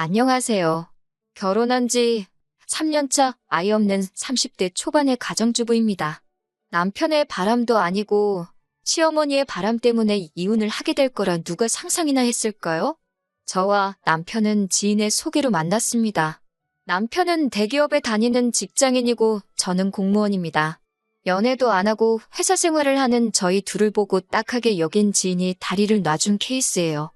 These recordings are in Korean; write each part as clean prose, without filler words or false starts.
안녕하세요. 결혼한 지 3년차 아이 없는 30대 초반의 가정주부입니다. 남편의 바람도 아니고 시어머니의 바람 때문에 이혼을 하게 될 거라 누가 상상이나 했을까요? 저와 남편은 지인의 소개로 만났습니다. 남편은 대기업에 다니는 직장인이고 저는 공무원입니다. 연애도 안 하고 회사 생활을 하는 저희 둘을 보고 딱하게 여긴 지인이 다리를 놔준 케이스예요.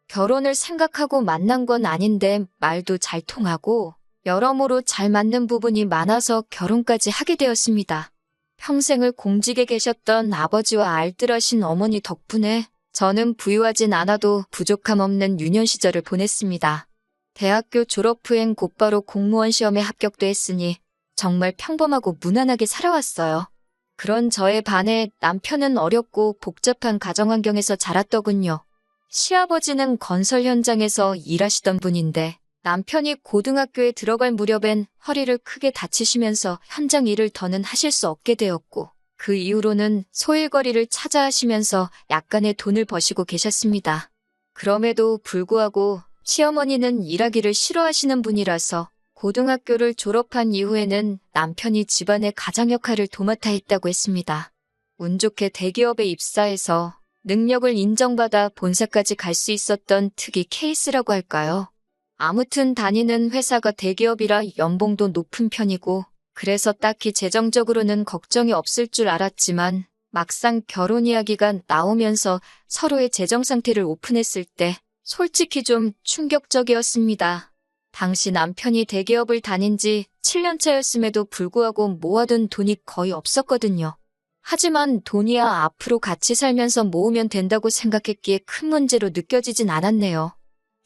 결혼을 생각하고 만난 건 아닌데 말도 잘 통하고 여러모로 잘 맞는 부분이 많아서 결혼까지 하게 되었습니다. 평생을 공직에 계셨던 아버지와 알뜰하신 어머니 덕분에 저는 부유하진 않아도 부족함 없는 유년 시절을 보냈습니다. 대학교 졸업 후엔 곧바로 공무원 시험에 합격도 했으니 정말 평범하고 무난하게 살아왔어요. 그런 저에 반해 남편은 어렵고 복잡한 가정 환경에서 자랐더군요. 시아버지는 건설 현장에서 일하시던 분인데 남편이 고등학교에 들어갈 무렵엔 허리를 크게 다치시면서 현장 일을 더는 하실 수 없게 되었고 그 이후로는 소일거리를 찾아 하시면서 약간의 돈을 버시고 계셨습니다. 그럼에도 불구하고 시어머니는 일하기를 싫어하시는 분이라서 고등학교를 졸업한 이후에는 남편이 집안의 가장 역할을 도맡아 했다고 했습니다. 운 좋게 대기업에 입사해서 능력을 인정받아 본사까지 갈 수 있었던 특이 케이스라고 할까요? 아무튼 다니는 회사가 대기업이라 연봉도 높은 편이고 그래서 딱히 재정적으로는 걱정이 없을 줄 알았지만 막상 결혼 이야기가 나오면서 서로의 재정 상태를 오픈했을 때 솔직히 좀 충격적이었습니다. 당시 남편이 대기업을 다닌 지 7년 차였음에도 불구하고 모아둔 돈이 거의 없었거든요. 하지만 돈이야 앞으로 같이 살면서 모으면 된다고 생각했기에 큰 문제로 느껴지진 않았네요.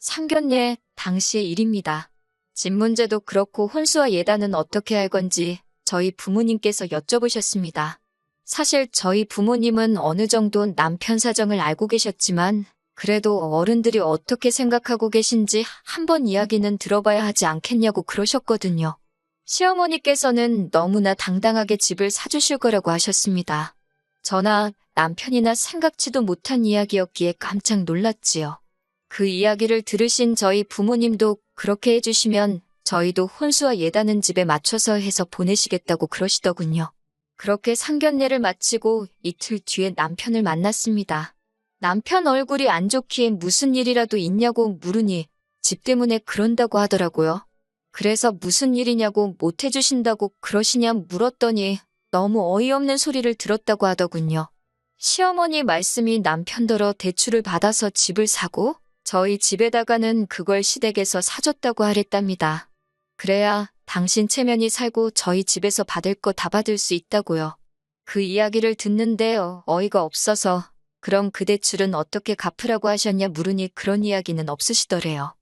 상견례 당시의 일입니다. 집 문제도 그렇고 혼수와 예단은 어떻게 할 건지 저희 부모님께서 여쭤보셨습니다. 사실 저희 부모님은 어느 정도 남편 사정을 알고 계셨지만 그래도 어른들이 어떻게 생각하고 계신지 한번 이야기는 들어봐야 하지 않겠냐고 그러셨거든요. 시어머니께서는 너무나 당당하게 집을 사주실 거라고 하셨습니다. 저나 남편이나 생각지도 못한 이야기였기에 깜짝 놀랐지요. 그 이야기를 들으신 저희 부모님도 그렇게 해주시면 저희도 혼수와 예단은 집에 맞춰서 해서 보내시겠다고 그러시더군요. 그렇게 상견례를 마치고 이틀 뒤에 남편을 만났습니다. 남편 얼굴이 안 좋기에 무슨 일이라도 있냐고 물으니 집 때문에 그런다고 하더라고요. 그래서 무슨 일이냐고 못 해주신다고 그러시냐 물었더니 너무 어이없는 소리를 들었다고 하더군요. 시어머니 말씀이 남편더러 대출을 받아서 집을 사고 저희 집에다가는 그걸 시댁에서 사줬다고 하랬답니다. 그래야 당신 체면이 살고 저희 집에서 받을 거 다 받을 수 있다고요. 그 이야기를 듣는데 어이가 없어서 그럼 그 대출은 어떻게 갚으라고 하셨냐 물으니 그런 이야기는 없으시더래요.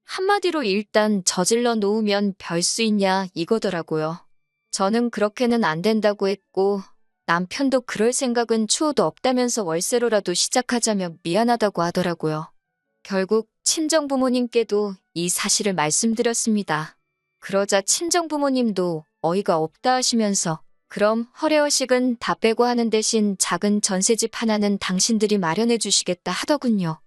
한마디로 일단 저질러 놓으면 별 수 있냐 이거더라고요. 저는 그렇게는 안 된다고 했고 남편도 그럴 생각은 추호도 없다면서 월세로라도 시작하자며 미안하다고 하더라고요. 결국 친정부모님께도 이 사실을 말씀드렸습니다. 그러자 친정부모님도 어이가 없다 하시면서 그럼 허례허식은 다 빼고 하는 대신 작은 전셋집 하나는 당신들이 마련해 주시겠다 하더군요.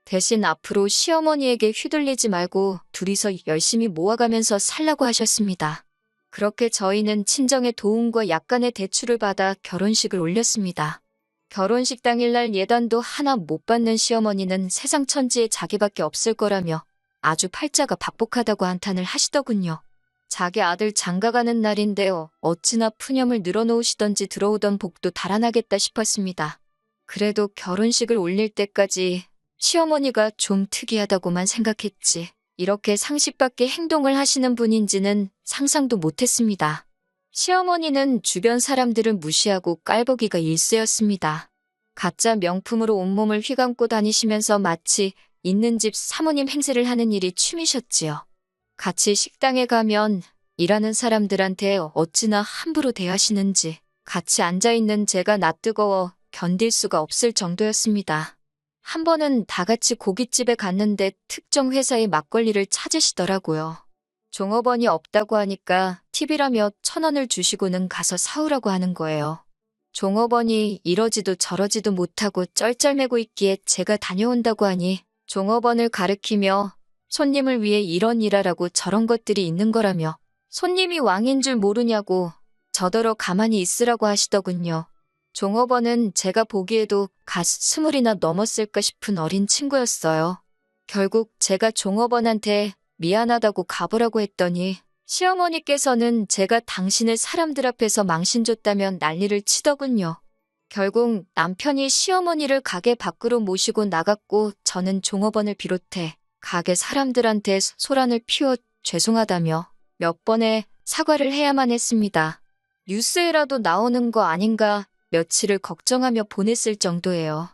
대신 앞으로 시어머니에게 휘둘리지 말고 둘이서 열심히 모아가면서 살라고 하셨습니다. 그렇게 저희는 친정의 도움과 약간의 대출을 받아 결혼식을 올렸습니다. 결혼식 당일날 예단도 하나 못 받는 시어머니는 세상 천지에 자기밖에 없을 거라며 아주 팔자가 박복하다고 한탄을 하시더군요. 자기 아들 장가가는 날인데요. 어찌나 푸념을 늘어놓으시던지 들어오던 복도 달아나겠다 싶었습니다. 그래도 결혼식을 올릴 때까지 시어머니가 좀 특이하다고만 생각했지 이렇게 상식밖의 행동을 하시는 분인지는 상상도 못했습니다. 시어머니는 주변 사람들을 무시하고 깔보기가 일쑤였습니다. 가짜 명품으로 온몸을 휘감고 다니시면서 마치 있는 집 사모님 행세를 하는 일이 취미셨지요. 같이 식당에 가면 일하는 사람들한테 어찌나 함부로 대하시는지 같이 앉아있는 제가 낯뜨거워 견딜 수가 없을 정도였습니다. 한 번은 다 같이 고깃집에 갔는데 특정 회사의 막걸리를 찾으시더라고요. 종업원이 없다고 하니까 팁이라며 1,000원을 주시고는 가서 사오라고 하는 거예요. 종업원이 이러지도 저러지도 못하고 쩔쩔매고 있기에 제가 다녀온다고 하니 종업원을 가리키며 손님을 위해 이런 일하라고 저런 것들이 있는 거라며 손님이 왕인 줄 모르냐고 저더러 가만히 있으라고 하시더군요. 종업원은 제가 보기에도 갓 20이나 넘었을까 싶은 어린 친구였어요. 결국 제가 종업원한테 미안하다고 가보라고 했더니 시어머니께서는 제가 당신을 사람들 앞에서 망신 줬다면 난리를 치더군요. 결국 남편이 시어머니를 가게 밖으로 모시고 나갔고 저는 종업원을 비롯해 가게 사람들한테 소란을 피워 죄송하다며 몇 번의 사과를 해야만 했습니다. 뉴스에라도 나오는 거 아닌가 며칠을 걱정하며 보냈을 정도예요.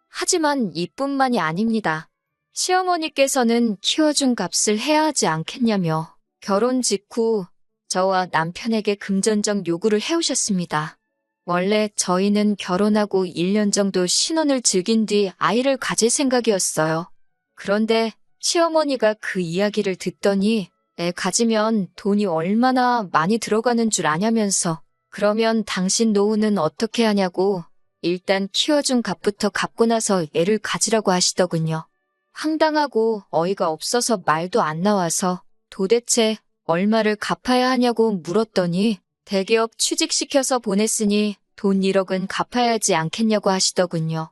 하지만 이뿐만이 아닙니다. 시어머니께서는 키워준 값을 해야 하지 않겠냐며 결혼 직후 저와 남편에게 금전적 요구를 해오셨습니다. 원래 저희는 결혼하고 1년 정도 신혼을 즐긴 뒤 아이를 가질 생각이었어요. 그런데 시어머니가 그 이야기를 듣더니 애 가지면 돈이 얼마나 많이 들어가는 줄 아냐면서 그러면 당신 노후는 어떻게 하냐고 일단 키워준 값부터 갚고 나서 애를 가지라고 하시더군요. 황당하고 어이가 없어서 말도 안 나와서 도대체 얼마를 갚아야 하냐고 물었더니 대기업 취직시켜서 보냈으니 돈 1억은 갚아야 하지 않겠냐고 하시더군요.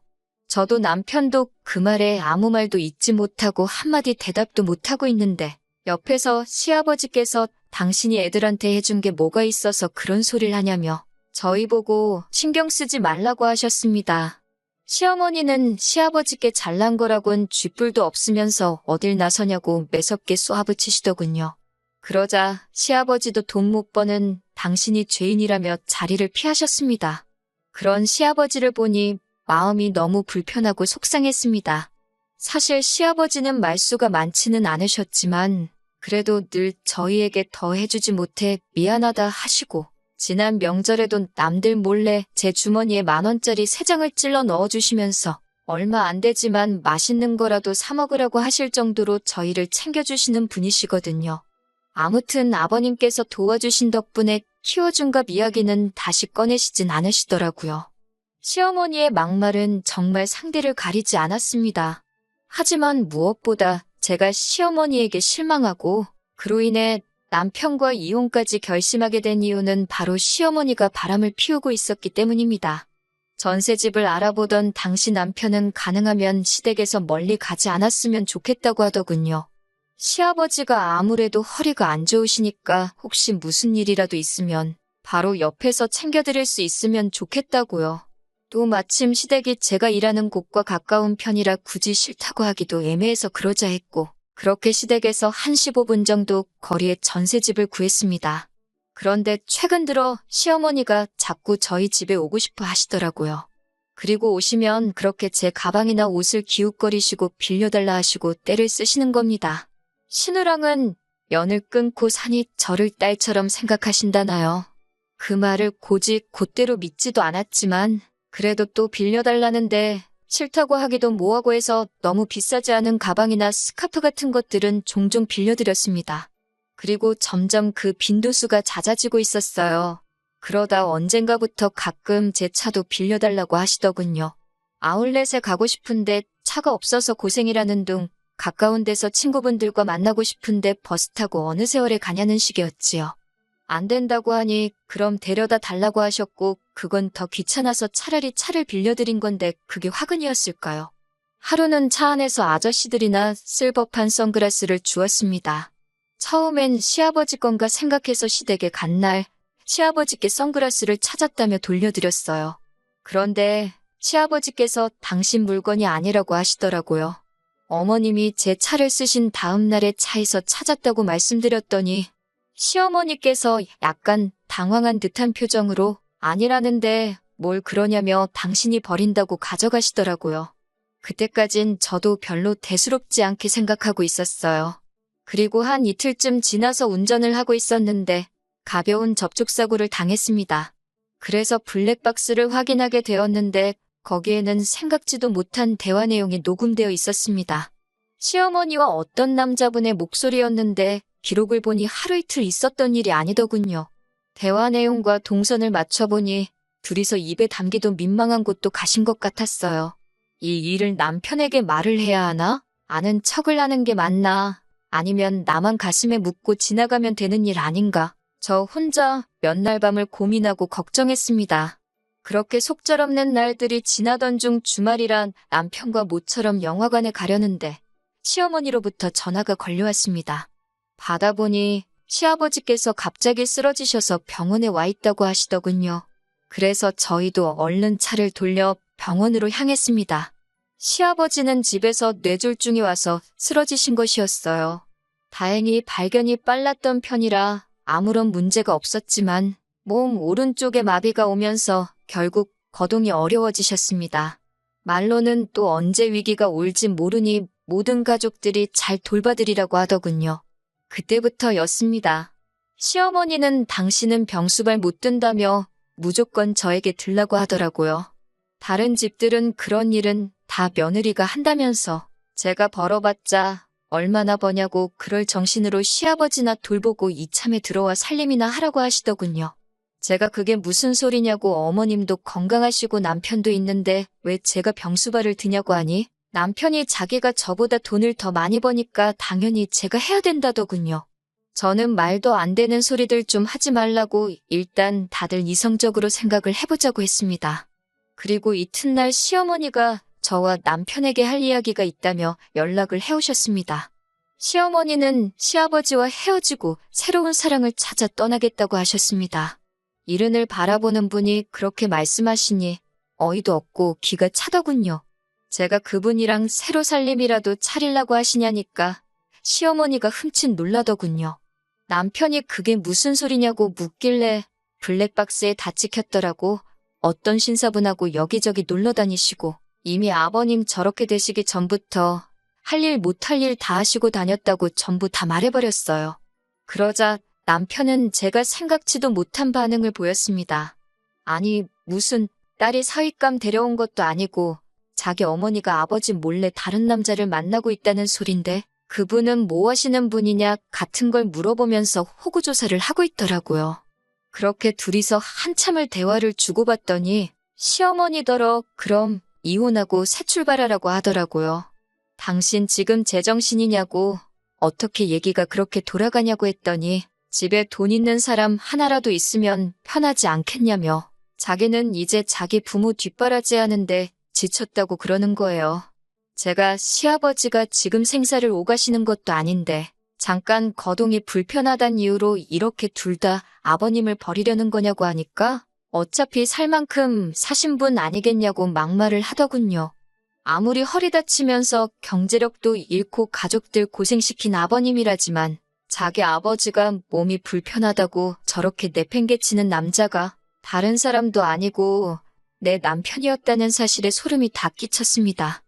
저도 남편도 그 말에 아무 말도 잊지 못하고 한마디 대답도 못하고 있는데 옆에서 시아버지께서 당신이 애들한테 해준 게 뭐가 있어서 그런 소리를 하냐며 저희 보고 신경 쓰지 말라고 하셨습니다. 시어머니는 시아버지께 잘난 거라곤 쥐뿔도 없으면서 어딜 나서냐고 매섭게 쏘아붙이시더군요. 그러자 시아버지도 돈 못 버는 당신이 죄인이라며 자리를 피하셨습니다. 그런 시아버지를 보니 마음이 너무 불편하고 속상했습니다. 사실 시아버지는 말수가 많지는 않으셨지만 그래도 늘 저희에게 더 해주지 못해 미안하다 하시고 지난 명절에도 남들 몰래 제 주머니에 10,000원짜리 3장을 찔러 넣어주시면서 얼마 안 되지만 맛있는 거라도 사 먹으라고 하실 정도로 저희를 챙겨주시는 분이시거든요. 아무튼 아버님께서 도와주신 덕분에 키워준 값 이야기는 다시 꺼내시진 않으시더라고요. 시어머니의 막말은 정말 상대를 가리지 않았습니다. 하지만 무엇보다 제가 시어머니에게 실망하고 그로 인해 남편과 이혼까지 결심하게 된 이유는 바로 시어머니가 바람을 피우고 있었기 때문입니다. 전셋집을 알아보던 당시 남편은 가능하면 시댁에서 멀리 가지 않았으면 좋겠다고 하더군요. 시아버지가 아무래도 허리가 안 좋으시니까 혹시 무슨 일이라도 있으면 바로 옆에서 챙겨드릴 수 있으면 좋겠다고요. 또 마침 시댁이 제가 일하는 곳과 가까운 편이라 굳이 싫다고 하기도 애매해서 그러자 했고 그렇게 시댁에서 한 15분 정도 거리에 전셋집을 구했습니다. 그런데 최근 들어 시어머니가 자꾸 저희 집에 오고 싶어 하시더라고요. 그리고 오시면 그렇게 제 가방이나 옷을 기웃거리시고 빌려달라 하시고 떼를 쓰시는 겁니다. 신우랑은 연을 끊고 사니 저를 딸처럼 생각하신다나요. 그 말을 고지 곧대로 믿지도 않았지만 그래도 또 빌려달라는데 싫다고 하기도 뭐하고 해서 너무 비싸지 않은 가방이나 스카프 같은 것들은 종종 빌려드렸습니다. 그리고 점점 그 빈도수가 잦아지고 있었어요. 그러다 언젠가부터 가끔 제 차도 빌려달라고 하시더군요. 아울렛에 가고 싶은데 차가 없어서 고생이라는 둥 가까운 데서 친구분들과 만나고 싶은데 버스 타고 어느 세월에 가냐는 식이었지요. 안 된다고 하니 그럼 데려다 달라고 하셨고 그건 더 귀찮아서 차라리 차를 빌려드린 건데 그게 화근이었을까요? 하루는 차 안에서 아저씨들이나 쓸 법한 선글라스를 주었습니다. 처음엔 시아버지 건가 생각해서 시댁에 간 날 시아버지께 선글라스를 찾았다며 돌려드렸어요. 그런데 시아버지께서 당신 물건이 아니라고 하시더라고요. 어머님이 제 차를 쓰신 다음 날에 차에서 찾았다고 말씀드렸더니 시어머니께서 약간 당황한 듯한 표정으로 아니라는데 뭘 그러냐며 당신이 버린다고 가져가시더라고요. 그때까진 저도 별로 대수롭지 않게 생각하고 있었어요. 그리고 한 이틀쯤 지나서 운전을 하고 있었는데 가벼운 접촉사고를 당했습니다. 그래서 블랙박스를 확인하게 되었는데 거기에는 생각지도 못한 대화 내용이 녹음되어 있었습니다. 시어머니와 어떤 남자분의 목소리였는데 기록을 보니 하루 이틀 있었던 일이 아니더군요. 대화 내용과 동선을 맞춰보니 둘이서 입에 담기도 민망한 곳도 가신 것 같았어요. 이 일을 남편에게 말을 해야 하나? 아는 척을 하는 게 맞나? 아니면 나만 가슴에 묻고 지나가면 되는 일 아닌가? 저 혼자 몇 날 밤을 고민하고 걱정했습니다. 그렇게 속절없는 날들이 지나던 중 주말이란 남편과 모처럼 영화관에 가려는데 시어머니로부터 전화가 걸려왔습니다. 받아보니 시아버지께서 갑자기 쓰러지셔서 병원에 와 있다고 하시더군요. 그래서 저희도 얼른 차를 돌려 병원으로 향했습니다. 시아버지는 집에서 뇌졸중이 와서 쓰러지신 것이었어요. 다행히 발견이 빨랐던 편이라 아무런 문제가 없었지만 몸 오른쪽에 마비가 오면서 결국 거동이 어려워지셨습니다. 말로는 또 언제 위기가 올지 모르니 모든 가족들이 잘 돌봐드리라고 하더군요. 그때부터였습니다. 시어머니는 당신은 병수발 못 든다며 무조건 저에게 들라고 하더라고요. 다른 집들은 그런 일은 다 며느리가 한다면서 제가 벌어봤자 얼마나 버냐고 그럴 정신으로 시아버지나 돌보고 이참에 들어와 살림이나 하라고 하시더군요. 제가 그게 무슨 소리냐고 어머님도 건강하시고 남편도 있는데 왜 제가 병수발을 드냐고 하니 남편이 자기가 저보다 돈을 더 많이 버니까 당연히 제가 해야 된다더군요. 저는 말도 안 되는 소리들 좀 하지 말라고 일단 다들 이성적으로 생각을 해보자고 했습니다. 그리고 이튿날 시어머니가 저와 남편에게 할 이야기가 있다며 연락을 해오셨습니다. 시어머니는 시아버지와 헤어지고 새로운 사랑을 찾아 떠나겠다고 하셨습니다. 이른을 바라보는 분이 그렇게 말씀하시니 어이도 없고 기가 차더군요. 제가 그분이랑 새로 살림이라도 차리려고 하시냐니까 시어머니가 흠칫 놀라더군요. 남편이 그게 무슨 소리냐고 묻길래 블랙박스에 다 찍혔더라고. 어떤 신사분하고 여기저기 놀러 다니시고 이미 아버님 저렇게 되시기 전부터 할 일 못할 일 다 하시고 다녔다고 전부 다 말해버렸어요. 그러자 남편은 제가 생각지도 못한 반응을 보였습니다. 아니 무슨 딸이 사윗감 데려온 것도 아니고 자기 어머니가 아버지 몰래 다른 남자를 만나고 있다는 소린데 그분은 뭐 하시는 분이냐 같은 걸 물어보면서 호구조사를 하고 있더라고요. 그렇게 둘이서 한참을 대화를 주고받더니 시어머니더러 그럼 이혼하고 새 출발하라고 하더라고요. 당신 지금 제정신이냐고 어떻게 얘기가 그렇게 돌아가냐고 했더니 집에 돈 있는 사람 하나라도 있으면 편하지 않겠냐며 자기는 이제 자기 부모 뒷바라지 하는데 지쳤다고 그러는 거예요. 제가 시아버지가 지금 생사를 오가시는 것도 아닌데 잠깐 거동이 불편하단 이유로 이렇게 둘 다 아버님을 버리려는 거냐고 하니까 어차피 살 만큼 사신 분 아니겠냐고 막말을 하더군요. 아무리 허리 다치면서 경제력도 잃고 가족들 고생시킨 아버님이라지만 자기 아버지가 몸이 불편하다고 저렇게 내팽개치는 남자가 다른 사람도 아니고 내 남편이었다는 사실에 소름이 다 끼쳤습니다.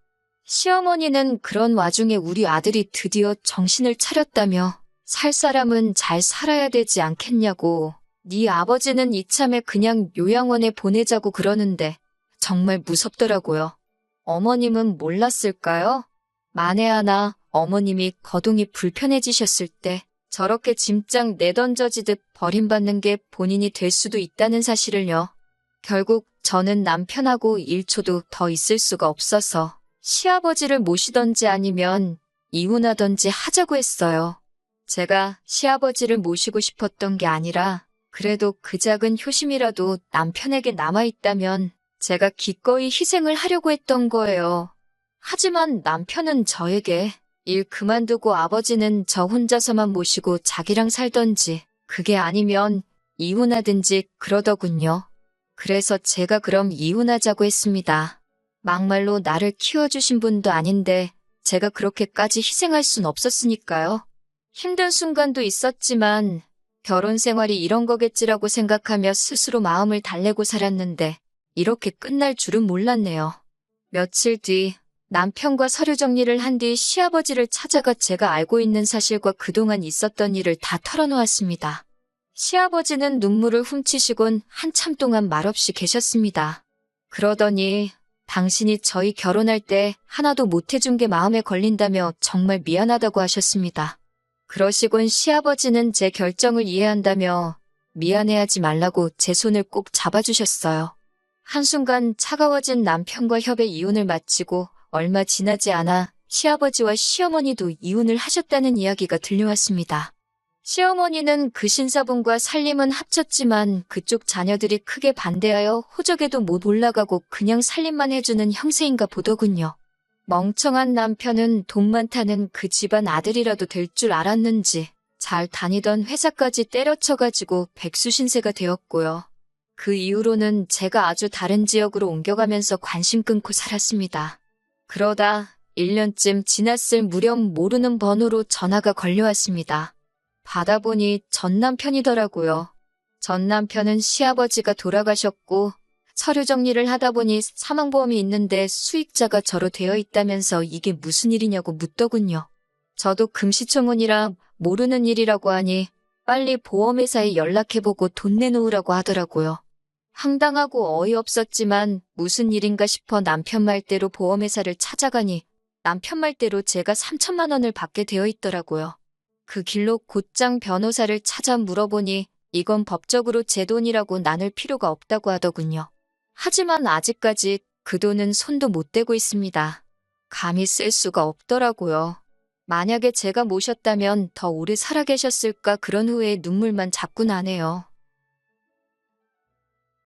시어머니는 그런 와중에 우리 아들이 드디어 정신을 차렸다며 살 사람은 잘 살아야 되지 않겠냐고 네 아버지는 이참에 그냥 요양원에 보내자고 그러는데 정말 무섭더라고요. 어머님은 몰랐을까요? 만에 하나 어머님이 거동이 불편해지셨을 때 저렇게 짐짝 내던져지듯 버림받는 게 본인이 될 수도 있다는 사실을요. 결국 저는 남편하고 1초도 더 있을 수가 없어서 시아버지를 모시던지 아니면 이혼하던지 하자고 했어요. 제가 시아버지를 모시고 싶었던 게 아니라 그래도 그 작은 효심이라도 남편에게 남아있다면 제가 기꺼이 희생을 하려고 했던 거예요. 하지만 남편은 저에게 일 그만두고 아버지는 저 혼자서만 모시고 자기랑 살던지 그게 아니면 이혼하든지 그러더군요. 그래서 제가 그럼 이혼하자고 했습니다. 막말로 나를 키워주신 분도 아닌데 제가 그렇게까지 희생할 순 없었으니까요. 힘든 순간도 있었지만 결혼 생활이 이런 거겠지라고 생각하며 스스로 마음을 달래고 살았는데 이렇게 끝날 줄은 몰랐네요. 며칠 뒤 남편과 서류 정리를 한 뒤 시아버지를 찾아가 제가 알고 있는 사실과 그동안 있었던 일을 다 털어놓았습니다. 시아버지는 눈물을 훔치시곤 한참 동안 말없이 계셨습니다. 그러더니 당신이 저희 결혼할 때 하나도 못해준 게 마음에 걸린다며 정말 미안하다고 하셨습니다. 그러시곤 시아버지는 제 결정을 이해한다며 미안해하지 말라고 제 손을 꼭 잡아주셨어요. 한순간 차가워진 남편과 협의 이혼을 마치고 얼마 지나지 않아 시아버지와 시어머니도 이혼을 하셨다는 이야기가 들려왔습니다. 시어머니는 그 신사분과 살림은 합쳤지만 그쪽 자녀들이 크게 반대하여 호적에도 못 올라가고 그냥 살림만 해주는 형세인가 보더군요. 멍청한 남편은 돈 많다는 그 집안 아들이라도 될 줄 알았는지 잘 다니던 회사까지 때려쳐가지고 백수신세가 되었고요. 그 이후로는 제가 아주 다른 지역으로 옮겨가면서 관심 끊고 살았습니다. 그러다 1년쯤 지났을 무렵 모르는 번호로 전화가 걸려왔습니다. 받아보니 전 남편이더라고요. 전 남편은 시아버지가 돌아가셨고 서류 정리를 하다 보니 사망보험이 있는데 수익자가 저로 되어 있다면서 이게 무슨 일이냐고 묻더군요. 저도 금시초문이라 모르는 일이라고 하니 빨리 보험회사에 연락해보고 돈 내놓으라고 하더라고요. 황당하고 어이없었지만 무슨 일인가 싶어 남편 말대로 보험회사를 찾아가니 남편 말대로 제가 3천만 원을 받게 되어 있더라고요. 그 길로 곧장 변호사를 찾아 물어보니 이건 법적으로 제 돈이라고 나눌 필요가 없다고 하더군요. 하지만 아직까지 그 돈은 손도 못 대고 있습니다. 감히 쓸 수가 없더라고요. 만약에 제가 모셨다면 더 오래 살아 계셨을까 그런 후에 눈물만 자꾸 나네요.